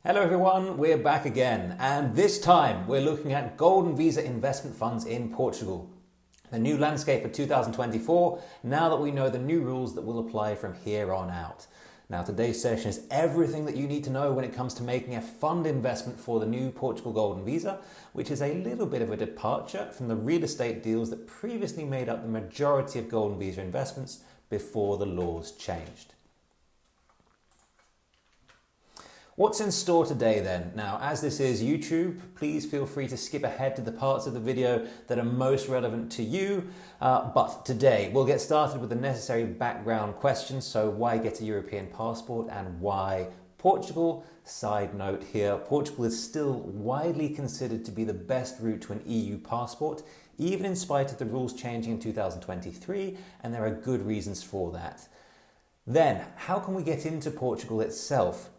Hello everyone, we're back again, and this time we're looking at Golden Visa investment funds in Portugal. The new landscape for 2024, now that we know the new rules that will apply from here on out. Now today's session is everything that you need to know when it comes to making a fund investment for the new Portugal Golden Visa, which is a little bit of a departure from the real estate deals that previously made up the majority of Golden Visa investments before the laws changed. What's in store today then? Now, as this is YouTube, please feel free to skip ahead to the parts of the video that are most relevant to you. But today we'll get started with the necessary background questions. So why get a European passport and why Portugal? Side note here, Portugal is still widely considered to be the best route to an EU passport, even in spite of the rules changing in 2023, and there are good reasons for that. Then, how can we get into Portugal itself?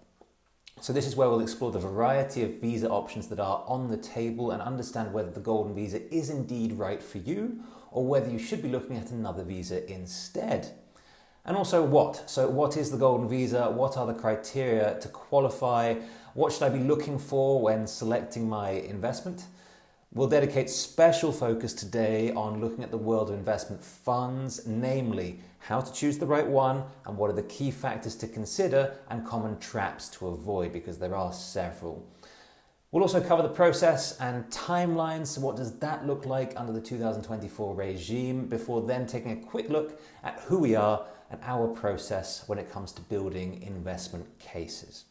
So this is where we'll explore the variety of visa options that are on the table and understand whether the Golden Visa is indeed right for you or whether you should be looking at another visa instead. And also what? So what is the Golden Visa? What are the criteria to qualify? What should I be looking for when selecting my investment? We'll dedicate special focus today on looking at the world of investment funds, namely how to choose the right one and what are the key factors to consider and common traps to avoid, because there are several. We'll also cover the process and timelines. So what does that look like under the 2024 regime, before then taking a quick look at who we are and our process when it comes to building investment cases.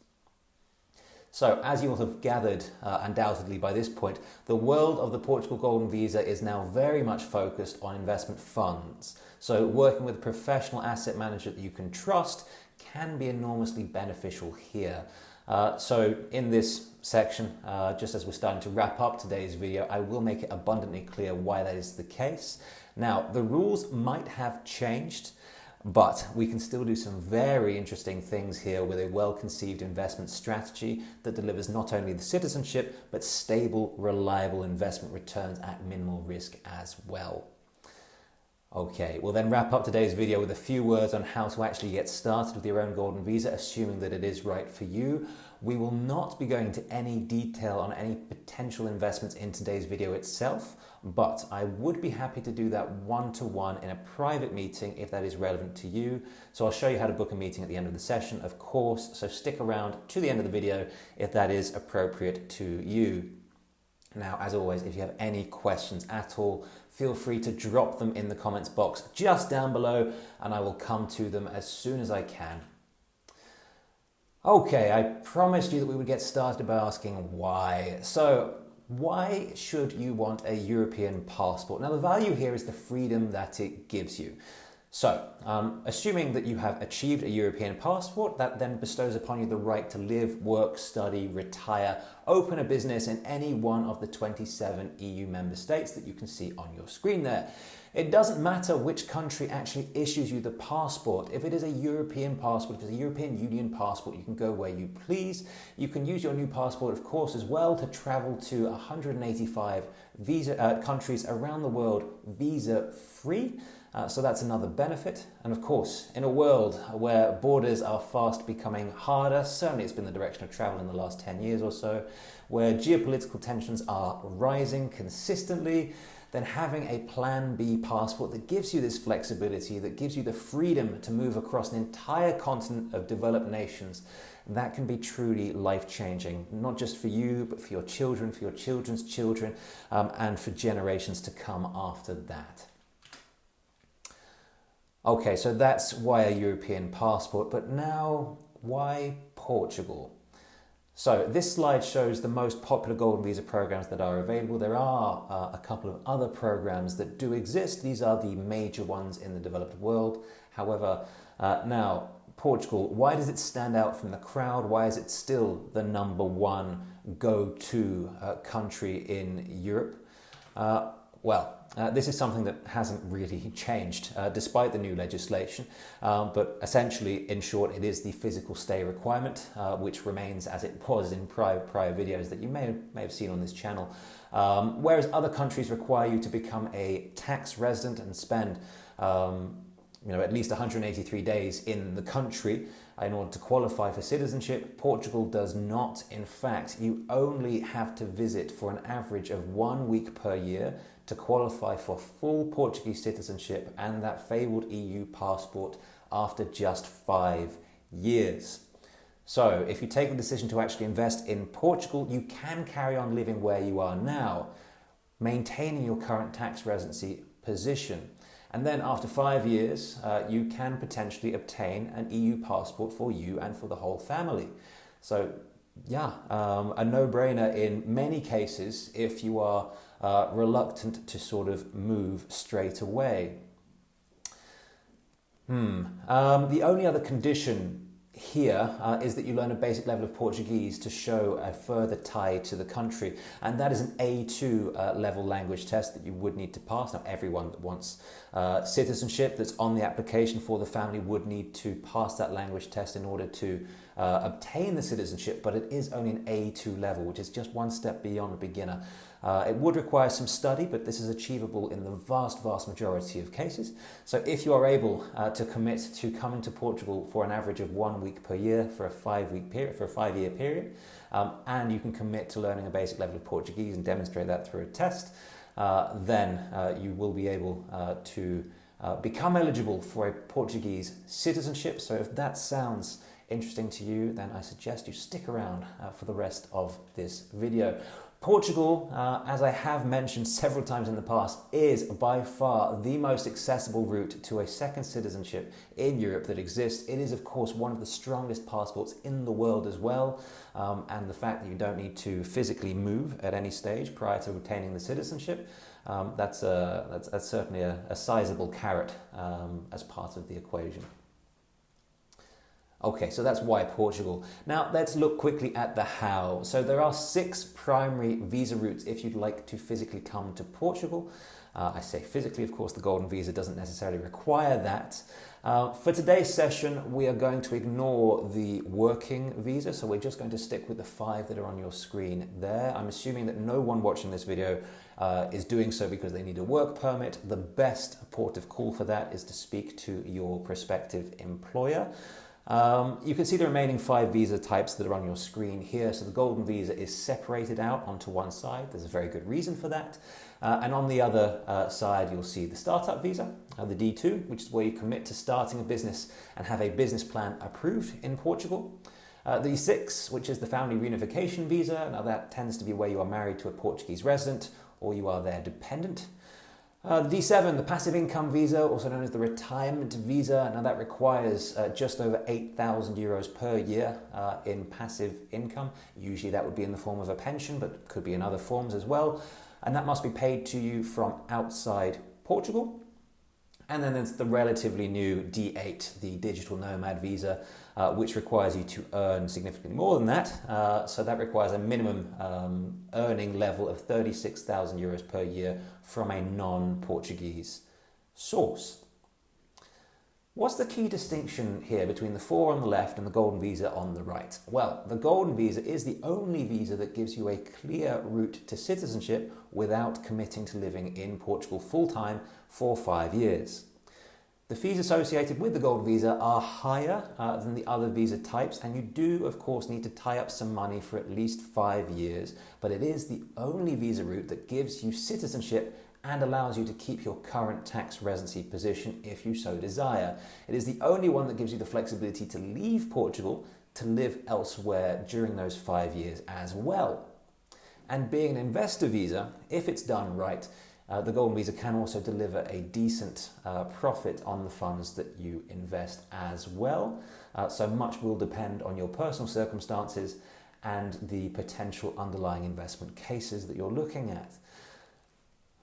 So, as you will have gathered undoubtedly by this point, the world of the Portugal Golden Visa is now very much focused on investment funds. So, working with a professional asset manager that you can trust can be enormously beneficial here. So, in this section, just as we're starting to wrap up today's video, I will make it abundantly clear why that is the case. Now, the rules might have changed, but we can still do some very interesting things here with a well-conceived investment strategy that delivers not only the citizenship, but stable, reliable investment returns at minimal risk as well. Okay, we'll then wrap up today's video with a few words on how to actually get started with your own Golden Visa, assuming that it is right for you. We will not be going into any detail on any potential investments in today's video itself, but I would be happy to do that one-to-one in a private meeting if that is relevant to you. So I'll show you how to book a meeting at the end of the session, of course, so stick around to the end of the video if that is appropriate to you. Now, as always, if you have any questions at all, feel free to drop them in the comments box just down below and I will come to them as soon as I can. Okay, I promised you that we would get started by asking why. So, why should you want a European passport? Now, the value here is the freedom that it gives you. So, assuming that you have achieved a European passport, that then bestows upon you the right to live, work, study, retire, open a business in any one of the 27 EU member states that you can see on your screen there. It doesn't matter which country actually issues you the passport. If it is a European passport, if it's a European Union passport, you can go where you please. You can use your new passport, of course, as well to travel to 185 countries around the world visa-free. So that's another benefit. And of course, in a world where borders are fast becoming harder, certainly it's been the direction of travel in the last 10 years or so, where geopolitical tensions are rising consistently, then having a Plan B passport that gives you this flexibility, that gives you the freedom to move across an entire continent of developed nations, that can be truly life-changing, not just for you, but for your children, for your children's children, and for generations to come after that. Okay, so that's why a European passport, but now why Portugal? So this slide shows the most popular Golden Visa programs that are available. There are a couple of other programs that do exist. These are the major ones in the developed world. However, now Portugal, why does it stand out from the crowd? Why is it still the number one go-to country in Europe? This is something that hasn't really changed despite the new legislation, but essentially, in short, it is the physical stay requirement, which remains as it was in prior videos that you may have seen on this channel, whereas other countries require you to become a tax resident and spend at least 183 days in the country in order to qualify for citizenship. Portugal does not. In fact, you only have to visit for an average of 1 week per year to qualify for full Portuguese citizenship and that favoured EU passport after just 5 years. So if you take the decision to actually invest in Portugal, you can carry on living where you are now, maintaining your current tax residency position. And then after 5 years, you can potentially obtain an EU passport for you and for the whole family. So yeah, a no-brainer in many cases if you are reluctant to sort of move straight away. The only other condition here is that you learn a basic level of Portuguese to show a further tie to the country, and that is an A2 level language test that you would need to pass. Now, everyone that wants citizenship that's on the application for the family would need to pass that language test in order to obtain the citizenship, but it is only an A2 level, which is just one step beyond a beginner. It would require some study, but this is achievable in the vast majority of cases. So if you are able to commit to coming to Portugal for an average of 1 week per year for a 5-year period, and you can commit to learning a basic level of Portuguese and demonstrate that through a test, then you will be able to become eligible for a Portuguese citizenship. So if that sounds interesting to you, then I suggest you stick around for the rest of this video. Portugal, as I have mentioned several times in the past, is by far the most accessible route to a second citizenship in Europe that exists. It is, of course, one of the strongest passports in the world as well. And the fact that you don't need to physically move at any stage prior to obtaining the citizenship, that's certainly a sizable carrot as part of the equation. Okay, so that's why Portugal. Now let's look quickly at the how. So there are 6 primary visa routes if you'd like to physically come to Portugal. I say physically, of course, the Golden Visa doesn't necessarily require that. For today's session, we are going to ignore the working visa, so we're just going to stick with the 5 that are on your screen there. I'm assuming that no one watching this video is doing so because they need a work permit. The best port of call for that is to speak to your prospective employer. You can see the remaining 5 visa types that are on your screen here. So the Golden Visa is separated out onto one side. There's a very good reason for that. And on the other side, you'll see the Startup Visa, the D2, which is where you commit to starting a business and have a business plan approved in Portugal. The D6, which is the Family Reunification Visa. Now that tends to be where you are married to a Portuguese resident or you are their dependent. The D7, the Passive Income Visa, also known as the Retirement Visa. Now that requires just over 8,000 euros per year in passive income. Usually that would be in the form of a pension, but could be in other forms as well. And that must be paid to you from outside Portugal. And then there's the relatively new D8, the Digital Nomad Visa, which requires you to earn significantly more than that. So that requires a minimum earning level of 36,000 euros per year from a non-Portuguese source. What's the key distinction here between the 4 on the left and the Golden Visa on the right? Well, the Golden Visa is the only visa that gives you a clear route to citizenship without committing to living in Portugal full-time for 5 years. The fees associated with the Golden Visa are higher than the other visa types, and you do, of course, need to tie up some money for at least 5 years, but it is the only visa route that gives you citizenship and allows you to keep your current tax residency position if you so desire. It is the only one that gives you the flexibility to leave Portugal to live elsewhere during those 5 years as well. And being an investor visa, if it's done right, the Golden Visa can also deliver a decent profit on the funds that you invest as well. So much will depend on your personal circumstances and the potential underlying investment cases that you're looking at.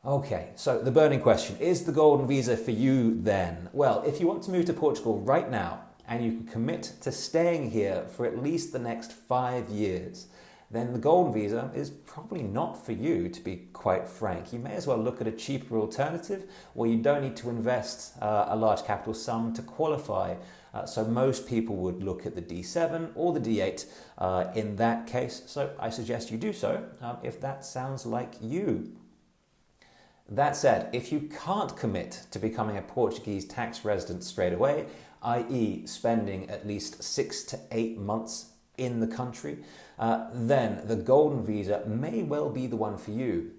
Okay, so the burning question, is the Golden Visa for you then? Well, if you want to move to Portugal right now and you can commit to staying here for at least the next 5 years, then the Golden Visa is probably not for you, to be quite frank. You may as well look at a cheaper alternative where you don't need to invest a large capital sum to qualify. So most people would look at the D7 or the D8 in that case. So I suggest you do so if that sounds like you. That said, if you can't commit to becoming a Portuguese tax resident straight away, i.e. spending at least 6 to 8 months in the country, then the Golden Visa may well be the one for you.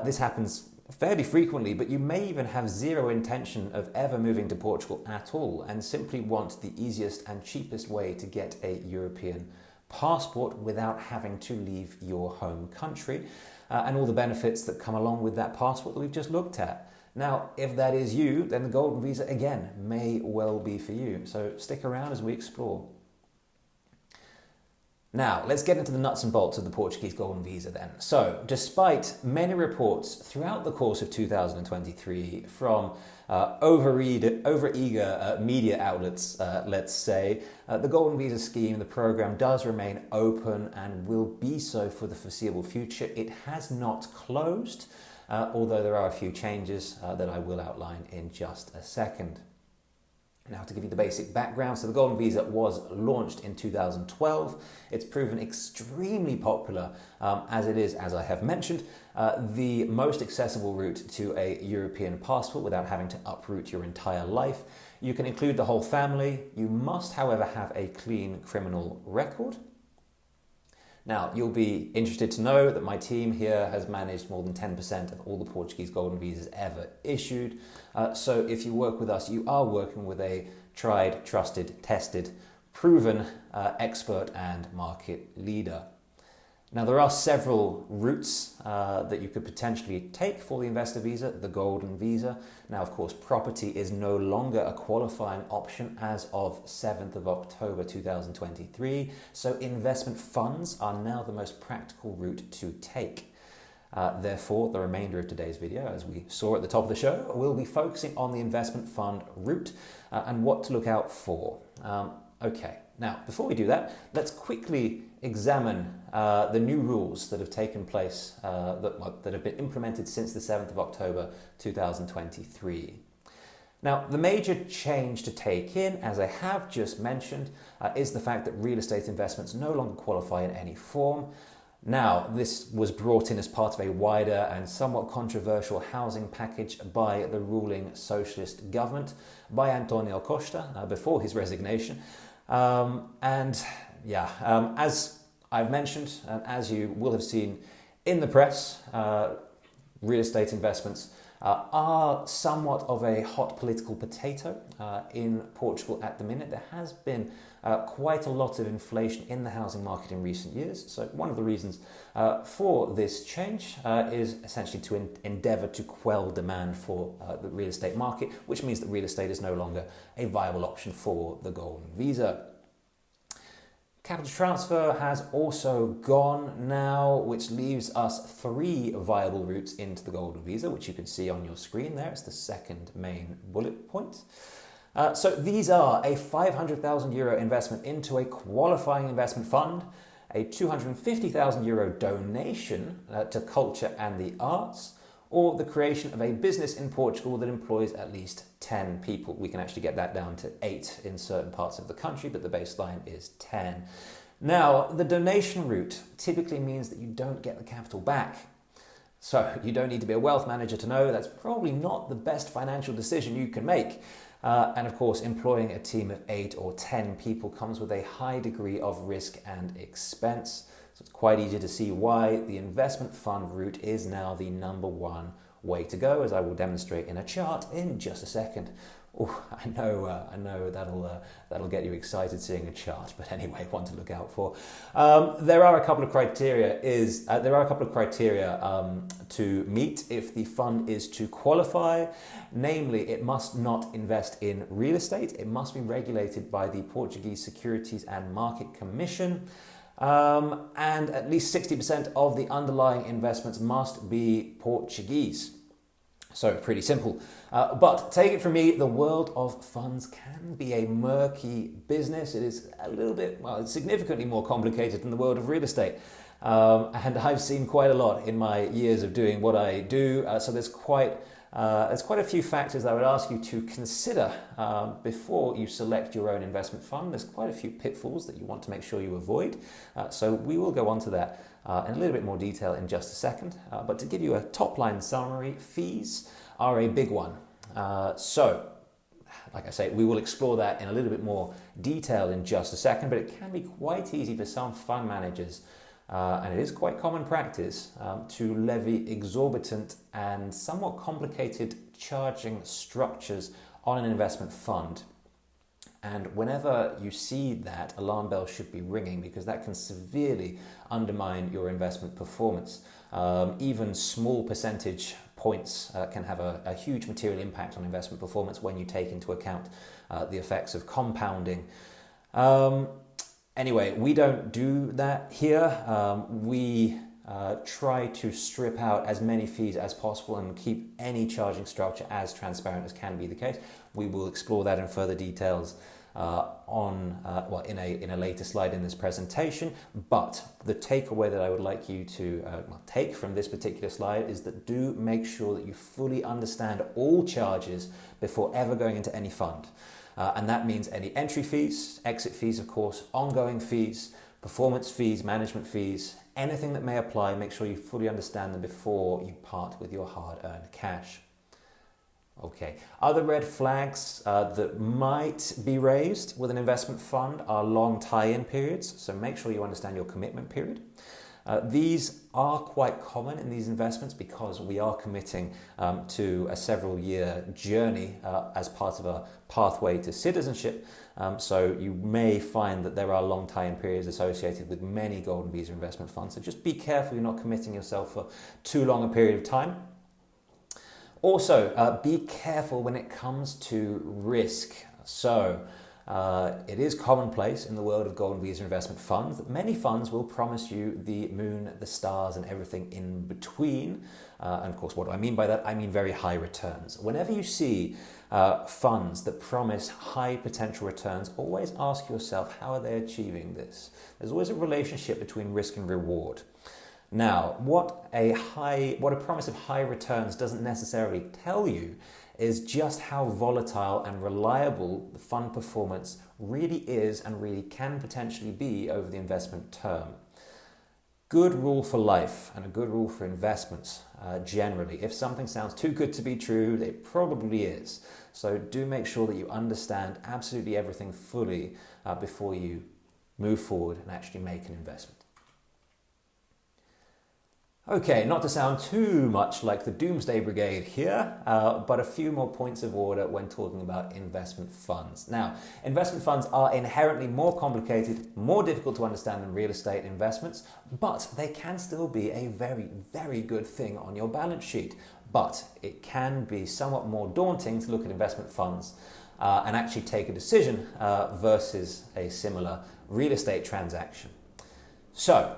This happens fairly frequently, but you may even have zero intention of ever moving to Portugal at all and simply want the easiest and cheapest way to get a European passport without having to leave your home country and all the benefits that come along with that passport that we've just looked at. Now, if that is you, then the Golden Visa, again, may well be for you. So stick around as we explore. Now, let's get into the nuts and bolts of the Portuguese Golden Visa then. So, despite many reports throughout the course of 2023 from over-eager media outlets, let's say, the Golden Visa scheme, the program, does remain open and will be so for the foreseeable future. It has not closed, although there are a few changes that I will outline in just a second. Now, to give you the basic background, so the Golden Visa was launched in 2012. It's proven extremely popular as it is, as I have mentioned, the most accessible route to a European passport without having to uproot your entire life. You can include the whole family. You must, however, have a clean criminal record. Now, you'll be interested to know that my team here has managed more than 10% of all the Portuguese Golden Visas ever issued. So if you work with us, you are working with a tried, trusted, tested, proven expert and market leader. Now, there are several routes that you could potentially take for the investor visa, the Golden Visa. Now, of course, property is no longer a qualifying option as of 7th of October 2023. So investment funds are now the most practical route to take. Therefore, the remainder of today's video, as we saw at the top of the show, will be focusing on the investment fund route and what to look out for. Okay, now, before we do that, let's quickly examine the new rules that have taken place, that have been implemented since the 7th of October 2023. Now, the major change to take in, as I have just mentioned, is the fact that real estate investments no longer qualify in any form. Now, this was brought in as part of a wider and somewhat controversial housing package by the ruling socialist government, by Antonio Costa, before his resignation. As I've mentioned, and as you will have seen in the press, real estate investments are somewhat of a hot political potato in Portugal at the minute. There has been quite a lot of inflation in the housing market in recent years. So one of the reasons for this change is essentially to endeavour to quell demand for the real estate market, which means that real estate is no longer a viable option for the Golden Visa. Capital transfer has also gone now, which leaves us 3 viable routes into the Golden Visa, which you can see on your screen there. It's the second main bullet point. So these are a €500,000 investment into a qualifying investment fund, a €250,000 donation to culture and the arts, or the creation of a business in Portugal that employs at least 10 people. We can actually get that down to 8 in certain parts of the country, but the baseline is 10. Now, the donation route typically means that you don't get the capital back. So you don't need to be a wealth manager to know that's probably not the best financial decision you can make. And of course, employing a team of 8 or 10 people comes with a high degree of risk and expense. So it's quite easy to see why the investment fund route is now the number one way to go, as I will demonstrate in a chart in just a second. Oh, I know that'll get you excited seeing a chart, but anyway, one to look out for. There are a couple of criteria to meet if the fund is to qualify. Namely, it must not invest in real estate. It must be regulated by the Portuguese Securities and Market Commission. And at least 60% of the underlying investments must be Portuguese. So pretty simple. But take it from me, the world of funds can be a murky business. It is it's significantly more complicated than the world of real estate. And I've seen quite a lot in my years of doing what I do. So there's quite there's quite a few factors I would ask you to consider before you select your own investment fund. There's quite a few pitfalls that you want to make sure you avoid. So we will go on to that in a little bit more detail in just a second. But to give you a top-line summary, fees are a big one. Like I say, we will explore that in a little bit more detail in just a second, but it can be quite easy for some fund managers, and it is quite common practice, to levy exorbitant and somewhat complicated charging structures on an investment fund. And whenever you see that, alarm bells should be ringing, because that can severely undermine your investment performance. Even small percentage points can have a huge material impact on investment performance when you take into account the effects of compounding. Anyway, we don't do that here. We try to strip out as many fees as possible and keep any charging structure as transparent as can be the case. We will explore that in further details in a later slide in this presentation. But the takeaway that I would like you to take from this particular slide is that do make sure that you fully understand all charges before ever going into any fund. And that means any entry fees, exit fees, of course, ongoing fees, performance fees, management fees, anything that may apply. Make sure you fully understand them before you part with your hard-earned cash. Okay, other red flags that might be raised with an investment fund are long tie-in periods, so make sure you understand your commitment period. These are quite common in these investments because we are committing to a several-year journey as part of a pathway to citizenship. So you may find that there are long tie-in periods associated with many Golden Visa investment funds. So just be careful you're not committing yourself for too long a period of time. Also, be careful when it comes to risk. So, it is commonplace in the world of Golden Visa investment funds that many funds will promise you the moon, the stars, and everything in between. And of course, what do I mean by that? I mean very high returns. Whenever you see funds that promise high potential returns, always ask yourself, how are they achieving this? There's always a relationship between risk and reward. Now, what a promise of high returns doesn't necessarily tell you is just how volatile and reliable the fund performance really is and really can potentially be over the investment term. Good rule for life and a good rule for investments generally. If something sounds too good to be true, it probably is. So do make sure that you understand absolutely everything fully before you move forward and actually make an investment. Okay, not to sound too much like the Doomsday Brigade here, but a few more points of order when talking about investment funds. Now, investment funds are inherently more complicated, more difficult to understand than real estate investments, but they can still be a very, very good thing on your balance sheet. But it can be somewhat more daunting to look at investment funds and actually take a decision versus a similar real estate transaction. So,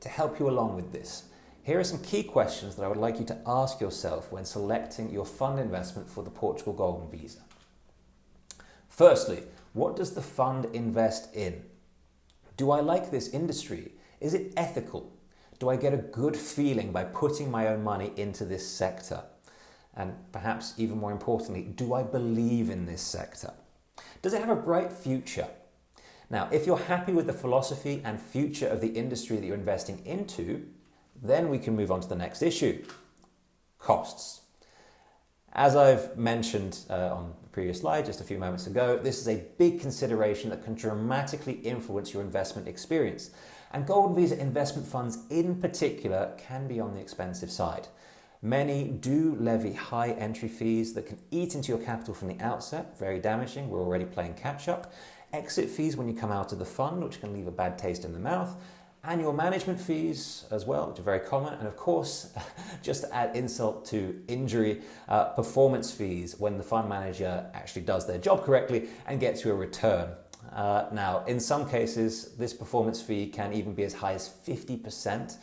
to help you along with this, here are some key questions that I would like you to ask yourself when selecting your fund investment for the Portugal Golden Visa. Firstly, what does the fund invest in? Do I like this industry? Is it ethical? Do I get a good feeling by putting my own money into this sector? And perhaps even more importantly, do I believe in this sector? Does it have a bright future? Now, if you're happy with the philosophy and future of the industry that you're investing into, then we can move on to the next issue, costs. As I've mentioned on the previous slide just a few moments ago, this is a big consideration that can dramatically influence your investment experience. And Golden Visa investment funds in particular can be on the expensive side. Many do levy high entry fees that can eat into your capital from the outset, very damaging, we're already playing catch up. Exit fees when you come out of the fund, which can leave a bad taste in the mouth. Annual management fees as well, which are very common. And of course, just to add insult to injury, performance fees when the fund manager actually does their job correctly and gets you a return. Now, in some cases, this performance fee can even be as high as 50%.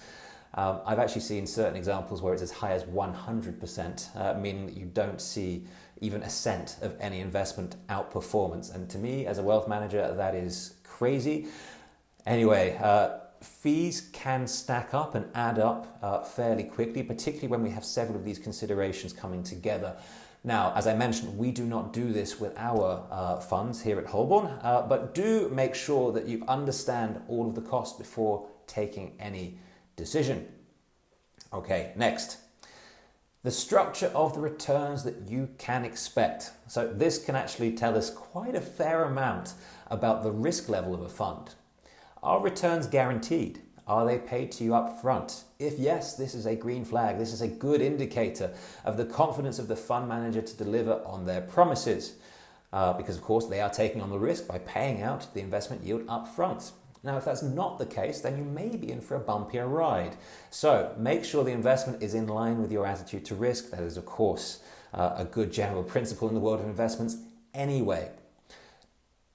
I've actually seen certain examples where it's as high as 100%, meaning that you don't see even a cent of any investment outperformance. And to me, as a wealth manager, that is crazy. Anyway, fees can stack up and add up fairly quickly, particularly when we have several of these considerations coming together. Now, as I mentioned, we do not do this with our funds here at Holborn, but do make sure that you understand all of the costs before taking any decision. Okay, next. The structure of the returns that you can expect. So this can actually tell us quite a fair amount about the risk level of a fund. Are returns guaranteed? Are they paid to you up front? If yes, this is a green flag. This is a good indicator of the confidence of the fund manager to deliver on their promises. Because of course they are taking on the risk by paying out the investment yield up front. Now, if that's not the case, then you may be in for a bumpier ride. So make sure the investment is in line with your attitude to risk. That is, of course, a good general principle in the world of investments anyway.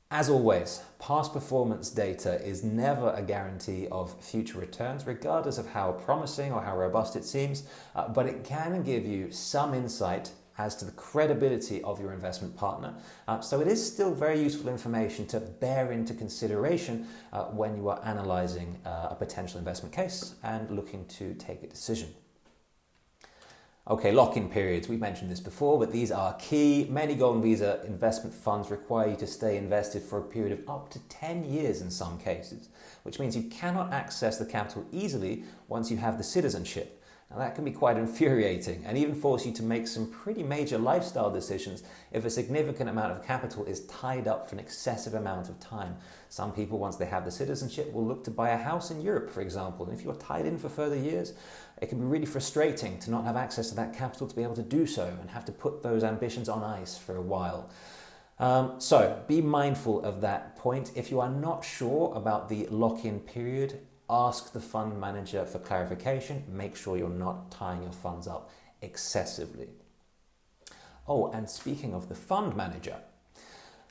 As always, past performance data is never a guarantee of future returns, regardless of how promising or how robust it seems, but it can give you some insight as to the credibility of your investment partner. So it is still very useful information to bear into consideration when you are analysing a potential investment case and looking to take a decision. Okay, lock-in periods. We've mentioned this before, but these are key. Many Golden Visa investment funds require you to stay invested for a period of up to 10 years in some cases, which means you cannot access the capital easily once you have the citizenship. Now that can be quite infuriating and even force you to make some pretty major lifestyle decisions if a significant amount of capital is tied up for an excessive amount of time. Some people, once they have the citizenship, will look to buy a house in Europe, for example. And if you're tied in for further years, it can be really frustrating to not have access to that capital to be able to do so and have to put those ambitions on ice for a while. So be mindful of that point. If you are not sure about the lock-in period, ask the fund manager for clarification. Make sure you're not tying your funds up excessively. Oh, and speaking of the fund manager,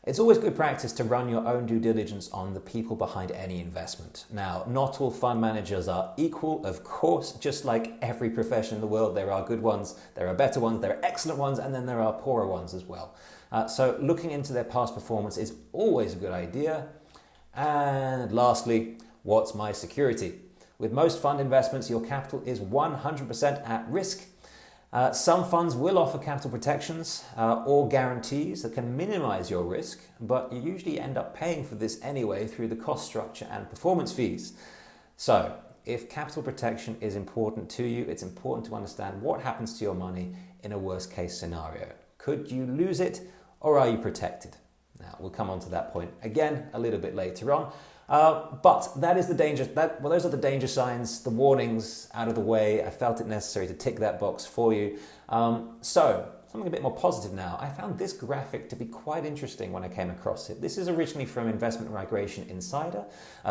it's always good practice to run your own due diligence on the people behind any investment. Now, not all fund managers are equal, of course. Just like every profession in the world, there are good ones, there are better ones, there are excellent ones, and then there are poorer ones as well. So looking into their past performance is always a good idea. And lastly, what's my security? With most fund investments, your capital is 100% at risk. Some funds will offer capital protections or guarantees that can minimize your risk, but you usually end up paying for this anyway through the cost structure and performance fees. So, if capital protection is important to you, it's important to understand what happens to your money in a worst case scenario. Could you lose it, or are you protected? Now, we'll come on to that point again a little bit later on. But that is the danger. Those are the danger signs, the warnings out of the way. I felt it necessary to tick that box for you. So something a bit more positive now. I found this graphic to be quite interesting when I came across it. This is originally from Investment Migration Insider,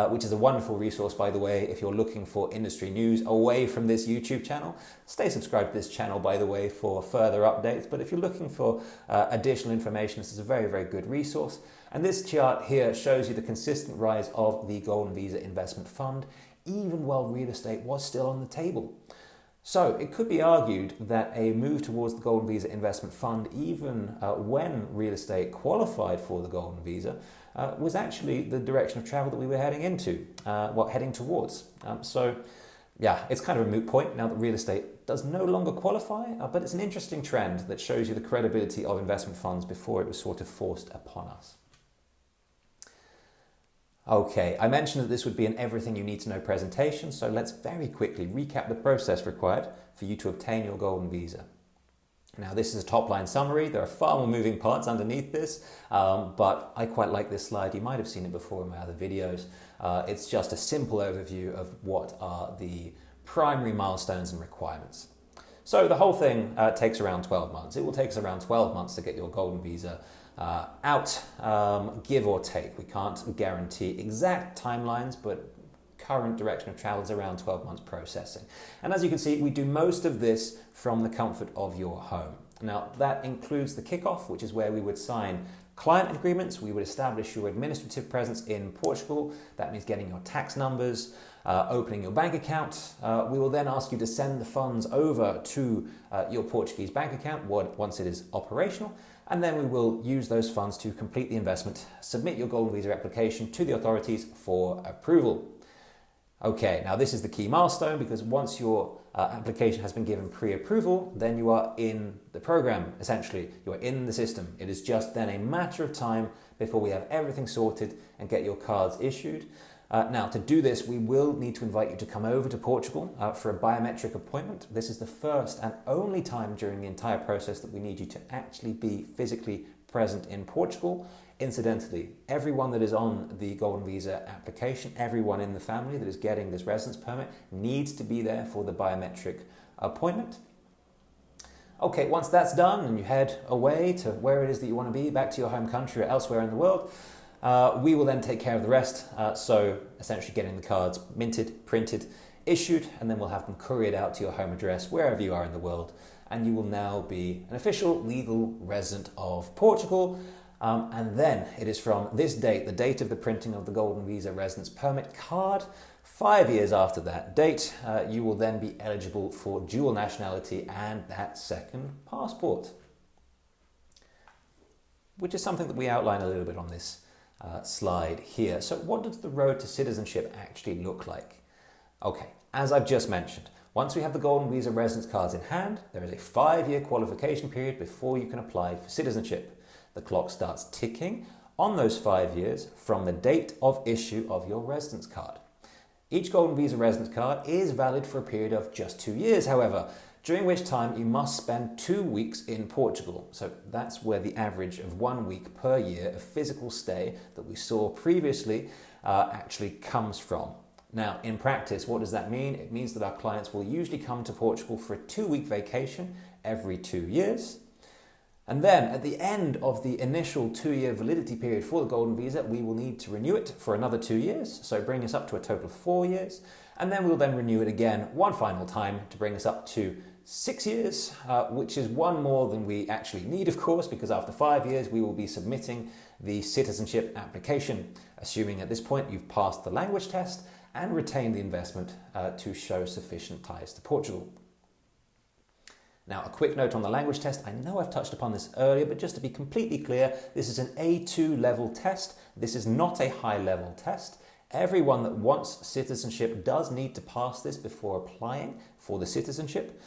which is a wonderful resource, by the way, if you're looking for industry news away from this YouTube channel. Stay subscribed to this channel, by the way, for further updates. But if you're looking for additional information, this is a very, very good resource. And this chart here shows you the consistent rise of the Golden Visa investment fund, even while real estate was still on the table. So it could be argued that a move towards the Golden Visa investment fund, even when real estate qualified for the Golden Visa, was actually the direction of travel that we were heading into, heading towards. So yeah, it's kind of a moot point now that real estate does no longer qualify, but it's an interesting trend that shows you the credibility of investment funds before it was sort of forced upon us. Okay, I mentioned that this would be an everything you need to know presentation, so let's very quickly recap the process required for you to obtain your Golden Visa. Now, this is a top-line summary. There are far more moving parts underneath this, but I quite like this slide. You might have seen it before in my other videos. It's just a simple overview of what are the primary milestones and requirements. So the whole thing takes around 12 months. It will take us around 12 months to get your Golden Visa out, give or take. We can't guarantee exact timelines, but current direction of travel is around 12 months processing. And as you can see, we do most of this from the comfort of your home. Now, that includes the kickoff, which is where we would sign client agreements. We would establish your administrative presence in Portugal. That means getting your tax numbers, opening your bank account. We will then ask you to send the funds over to your Portuguese bank account once it is operational. And then we will use those funds to complete the investment, submit your Golden Visa application to the authorities for approval. Okay, now this is the key milestone because once your application has been given pre-approval, then you are in the program, essentially. You are in the system. It is just then a matter of time before we have everything sorted and get your cards issued. Now, to do this, we will need to invite you to come over to Portugal for a biometric appointment. This is the first and only time during the entire process that we need you to actually be physically present in Portugal. Incidentally, everyone that is on the Golden Visa application, everyone in the family that is getting this residence permit needs to be there for the biometric appointment. Okay, once that's done and you head away to where it is that you want to be, back to your home country or elsewhere in the world, we will then take care of the rest. So essentially getting the cards minted, printed, issued, and then we'll have them couriered out to your home address wherever you are in the world. And you will now be an official legal resident of Portugal. And then it is from this date, the date of the printing of the Golden Visa residence permit card, 5 years after that date, you will then be eligible for dual nationality and that second passport, which is something that we outline a little bit on this slide here. So what does the road to citizenship actually look like? Okay, as I've just mentioned, once we have the Golden Visa residence cards in hand, there is a 5-year qualification period before you can apply for citizenship. The clock starts ticking on those 5 years from the date of issue of your residence card. Each Golden Visa residence card is valid for a period of just 2 years, however, during which time you must spend 2 weeks in Portugal. So that's where the average of 1 week per year of physical stay that we saw previously actually comes from. Now, in practice, what does that mean? It means that our clients will usually come to Portugal for a 2-week vacation every 2 years. And then at the end of the initial 2-year validity period for the Golden Visa, we will need to renew it for another 2 years, so bring us up to a total of 4 years. And then we'll then renew it again one final time to bring us up to 6 years, which is one more than we actually need, of course, because after 5 years we will be submitting the citizenship application, assuming at this point you've passed the language test and retained the investment to show sufficient ties to Portugal. Now, a quick note on the language test. I know I've touched upon this earlier, but just to be completely clear, this is an A2 level test. This is not a high level test. Everyone that wants citizenship does need to pass this before applying for the citizenship.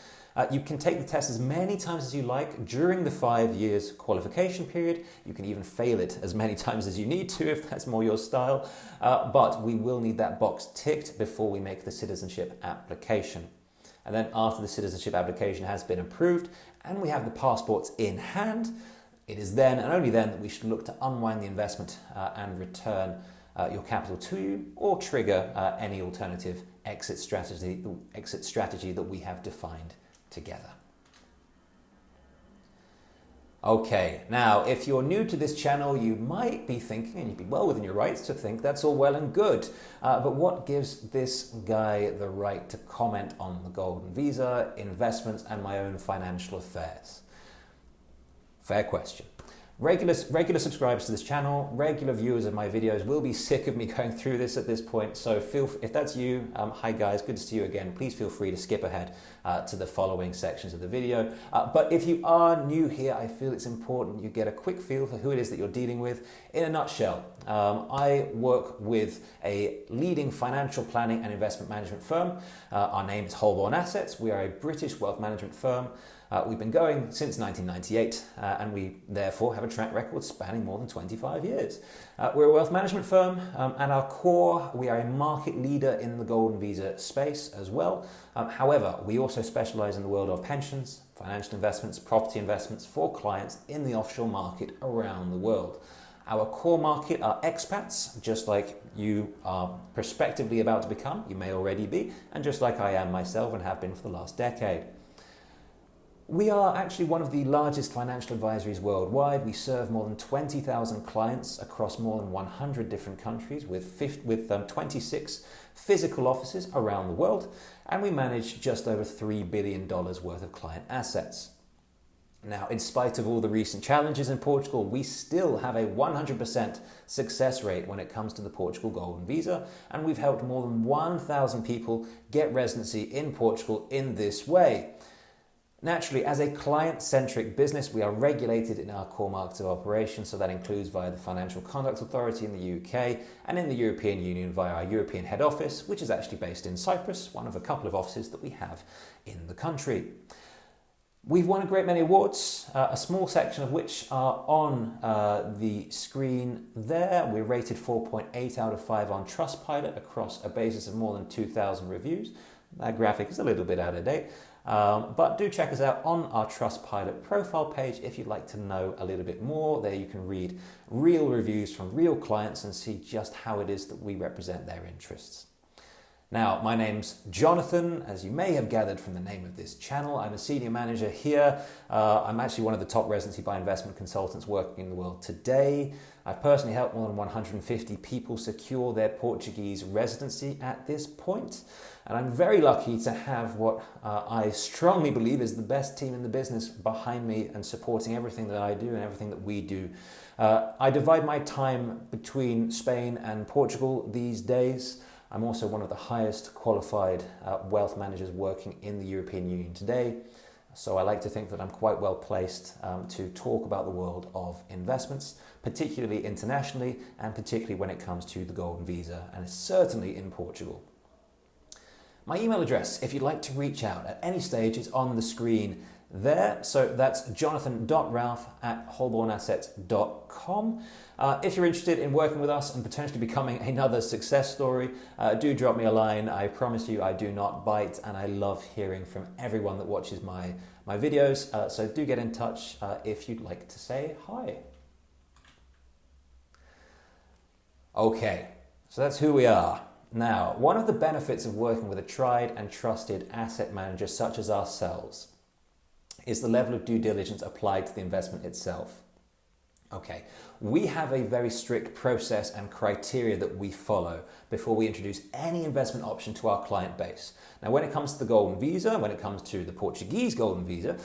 You can take the test as many times as you like during the 5 years qualification period. You can even fail it as many times as you need to if that's more your style. But we will need that box ticked before we make the citizenship application. And then after the citizenship application has been approved and we have the passports in hand, it is then and only then that we should look to unwind the investment and return your capital to you or trigger any alternative exit strategy that we have defined together. Okay, now if you're new to this channel, you might be thinking, and you'd be well within your rights to think, that's all well and good, but what gives this guy the right to comment on the Golden Visa, investments, and my own financial affairs? Fair question. Regular subscribers to this channel, regular viewers of my videos will be sick of me going through this at this point, so if that's you, hi guys, good to see you again. Please feel free to skip ahead to the following sections of the video. But if you are new here, I feel it's important you get a quick feel for who it is that you're dealing with. In a nutshell, I work with a leading financial planning and investment management firm. Our name is Holborn Assets. We are a British wealth management firm. We've been going since 1998 and we therefore have a track record spanning more than 25 years. We're a wealth management firm and our core, we are a market leader in the Golden Visa space as well. However, we also specialize in the world of pensions, financial investments, property investments for clients in the offshore market around the world. Our core market are expats, just like you are prospectively about to become, you may already be, and just like I am myself and have been for the last decade. We are actually one of the largest financial advisories worldwide. We serve more than 20,000 clients across more than 100 different countries with 26 physical offices around the world, and we manage just over $3 billion worth of client assets. Now, in spite of all the recent challenges in Portugal, we still have a 100% success rate when it comes to the Portugal Golden Visa, and we've helped more than 1,000 people get residency in Portugal in this way. Naturally, as a client-centric business, we are regulated in our core markets of operation, so that includes via the Financial Conduct Authority in the UK and in the European Union via our European head office, which is actually based in Cyprus, one of a couple of offices that we have in the country. We've won a great many awards, a small section of which are on the screen there. We're rated 4.8 out of 5 on Trustpilot across a basis of more than 2,000 reviews. That graphic is a little bit out of date. But do check us out on our Trustpilot profile page if you'd like to know a little bit more. There you can read real reviews from real clients and see just how it is that we represent their interests. Now, my name's Jonathan, as you may have gathered from the name of this channel. I'm a senior manager here. I'm actually one of the top residency by investment consultants working in the world today. I've personally helped more than 150 people secure their Portuguese residency at this point. And I'm very lucky to have what I strongly believe is the best team in the business behind me and supporting everything that I do and everything that we do. I divide my time between Spain and Portugal these days. I'm also one of the highest qualified wealth managers working in the European Union today. So I like to think that I'm quite well placed to talk about the world of investments, particularly internationally and particularly when it comes to the Golden Visa, and certainly in Portugal. My email address, if you'd like to reach out at any stage, is on the screen there. So that's jonathan.ralph@holbornassets.com. If you're interested in working with us and potentially becoming another success story, do drop me a line. I promise you I do not bite, and I love hearing from everyone that watches my videos. So do get in touch if you'd like to say hi. Okay, so that's who we are. Now, one of the benefits of working with a tried and trusted asset manager such as ourselves is the level of due diligence applied to the investment itself. Okay, we have a very strict process and criteria that we follow before we introduce any investment option to our client base. Now, when it comes to the Golden Visa, when it comes to the Portuguese Golden Visa,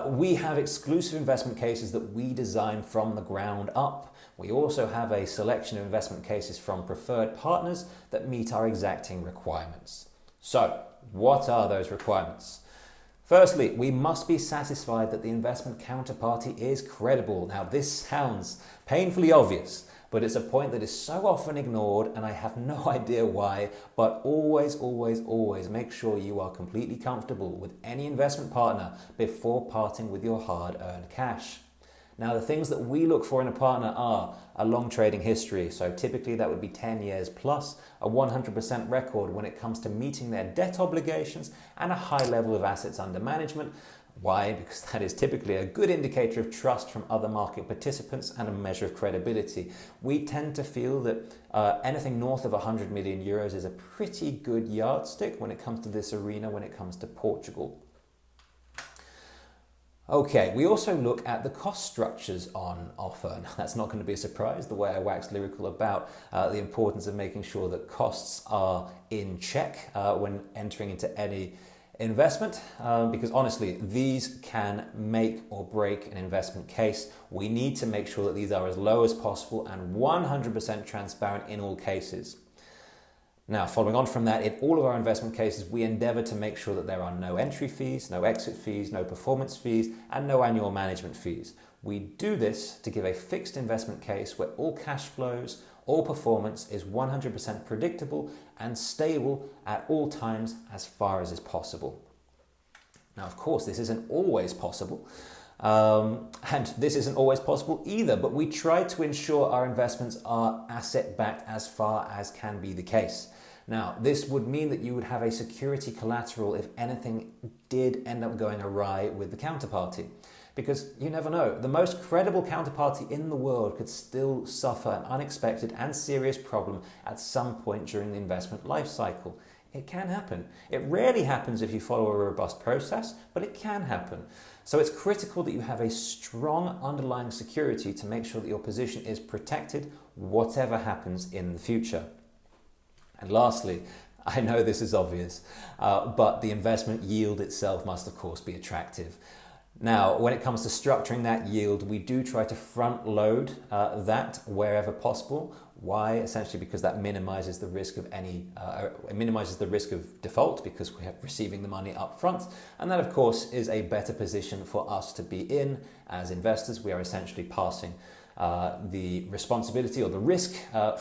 we have exclusive investment cases that we design from the ground up. We also have a selection of investment cases from preferred partners that meet our exacting requirements. So, what are those requirements? Firstly, we must be satisfied that the investment counterparty is credible. Now, this sounds painfully obvious, but it's a point that is so often ignored, and I have no idea why, but always, always, always make sure you are completely comfortable with any investment partner before parting with your hard-earned cash. Now, the things that we look for in a partner are a long trading history, so typically that would be 10 years plus, a 100% record when it comes to meeting their debt obligations, and a high level of assets under management. Why? Because that is typically a good indicator of trust from other market participants and a measure of credibility. We tend to feel that anything north of 100 million euros is a pretty good yardstick when it comes to this arena, when it comes to Portugal. Okay, we also look at the cost structures on offer. Now, that's not going to be a surprise, the way I wax lyrical about the importance of making sure that costs are in check when entering into any investment, because honestly, these can make or break an investment case. We need to make sure that these are as low as possible and 100% transparent in all cases. Now, following on from that, in all of our investment cases, we endeavour to make sure that there are no entry fees, no exit fees, no performance fees, and no annual management fees. We do this to give a fixed investment case where all cash flows, all performance is 100% predictable and stable at all times as far as is possible. Now, of course, this isn't always possible. And this isn't always possible either, but we try to ensure our investments are asset-backed as far as can be the case. Now, this would mean that you would have a security collateral if anything did end up going awry with the counterparty. Because you never know, the most credible counterparty in the world could still suffer an unexpected and serious problem at some point during the investment life cycle. It can happen. It rarely happens if you follow a robust process, but it can happen. So it's critical that you have a strong underlying security to make sure that your position is protected, whatever happens in the future. And lastly, I know this is obvious, but the investment yield itself must of course be attractive. Now, when it comes to structuring that yield, we do try to front load that wherever possible. Why? Essentially because that minimizes the risk of it minimizes the risk of default because we are receiving the money up front. And that, of course, is a better position for us to be in as investors. We are essentially passing the responsibility or the risk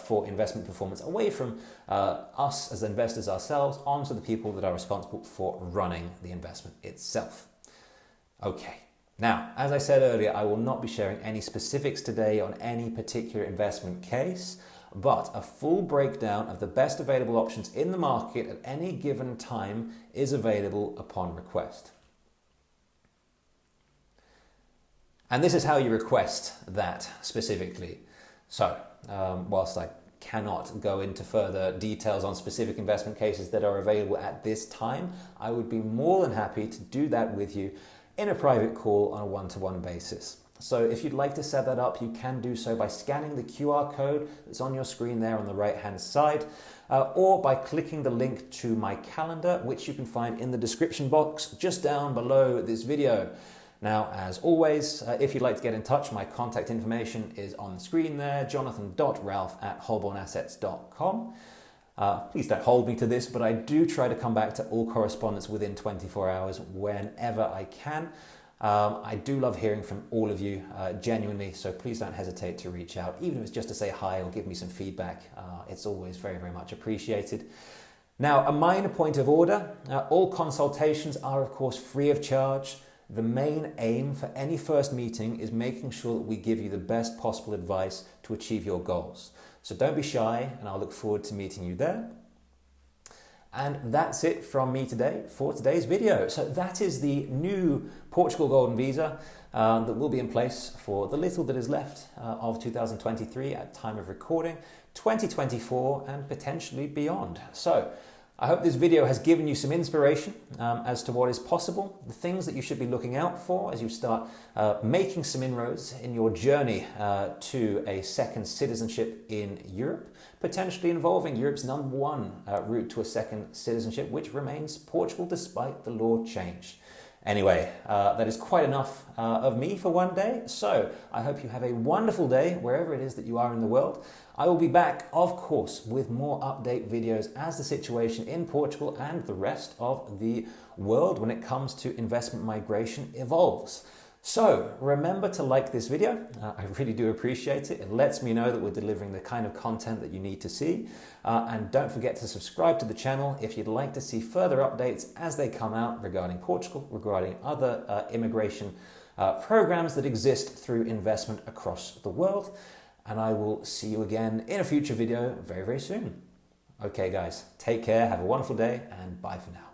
for investment performance away from us as investors ourselves onto the people that are responsible for running the investment itself. Okay. Now, as I said earlier, I will not be sharing any specifics today on any particular investment case, but a full breakdown of the best available options in the market at any given time is available upon request. And this is how you request that specifically. So, whilst I cannot go into further details on specific investment cases that are available at this time, I would be more than happy to do that with you in a private call on a one-to-one basis. So if you'd like to set that up, you can do so by scanning the QR code that's on your screen there on the right-hand side, or by clicking the link to my calendar, which you can find in the description box just down below this video. Now, as always, if you'd like to get in touch, my contact information is on the screen there, jonathan.ralph@holbornassets.com. Please don't hold me to this, but I do try to come back to all correspondence within 24 hours whenever I can. I do love hearing from all of you, genuinely, so please don't hesitate to reach out, even if it's just to say hi or give me some feedback. It's always very, very much appreciated. Now, a minor point of order, all consultations are, of course, free of charge. The main aim for any first meeting is making sure that we give you the best possible advice to achieve your goals. So don't be shy, and I'll look forward to meeting you there. And that's it from me today for today's video. So that is the new Portugal Golden Visa that will be in place for the little that is left of 2023 at time of recording, 2024 and potentially beyond. So I hope this video has given you some inspiration as to what is possible, the things that you should be looking out for as you start making some inroads in your journey to a second citizenship in Europe, potentially involving Europe's #1 route to a second citizenship, which remains Portugal despite the law change. Anyway, that is quite enough of me for one day. So I hope you have a wonderful day wherever it is that you are in the world. I will be back, of course, with more update videos as the situation in Portugal and the rest of the world when it comes to investment migration evolves. So remember to like this video. I really do appreciate it. It lets me know that we're delivering the kind of content that you need to see. And don't forget to subscribe to the channel if you'd like to see further updates as they come out regarding Portugal, regarding other immigration programs that exist through investment across the world. And I will see you again in a future video very, very soon. Okay, guys, take care, have a wonderful day, and bye for now.